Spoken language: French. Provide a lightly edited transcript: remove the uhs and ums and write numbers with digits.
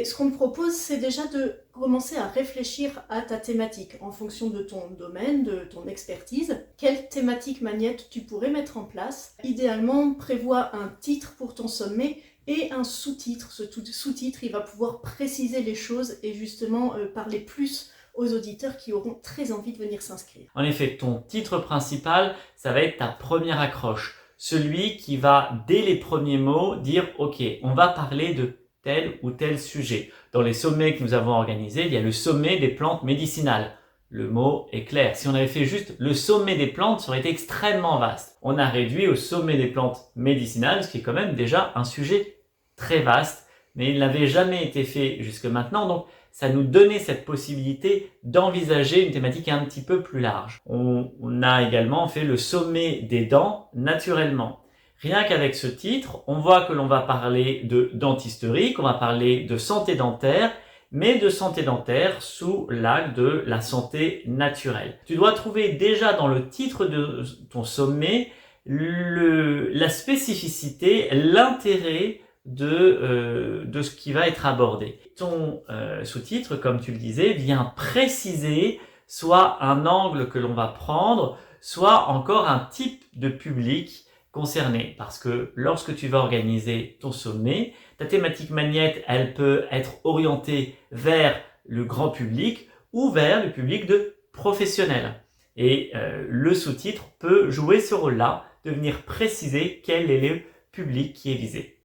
Et ce qu'on te propose, c'est déjà de commencer à réfléchir à ta thématique en fonction de ton domaine, de ton expertise. Quelle thématique Magnette tu pourrais mettre en place? Idéalement, prévois un titre pour ton sommet et un sous-titre. Ce sous-titre, il va pouvoir préciser les choses et justement parler plus aux auditeurs qui auront très envie de venir s'inscrire. En effet, ton titre principal, ça va être ta première accroche. Celui qui va, dès les premiers mots, dire « Ok, on va parler de tel ou tel sujet ». Dans les sommets que nous avons organisés, il y a le sommet des plantes médicinales. Le mot est clair. Si on avait fait juste le sommet des plantes, ça aurait été extrêmement vaste. On a réduit au sommet des plantes médicinales, ce qui est quand même déjà un sujet très vaste, mais il n'avait jamais été fait jusque maintenant. Donc, ça nous donnait cette possibilité d'envisager une thématique un petit peu plus large. On a également fait le sommet des dents naturellement. Rien qu'avec ce titre, on voit que l'on va parler de dentisterie, qu'on va parler de santé dentaire, mais de santé dentaire sous l'angle de la santé naturelle. Tu dois trouver déjà dans le titre de ton sommet la spécificité, l'intérêt de ce qui va être abordé. Ton sous-titre, comme tu le disais, vient préciser soit un angle que l'on va prendre, soit encore un type de public concerné. Parce que lorsque tu vas organiser ton sommet, ta thématique Magnette, elle peut être orientée vers le grand public ou vers le public de professionnels. Et le sous-titre peut jouer ce rôle-là, de venir préciser quel est le public qui est visé.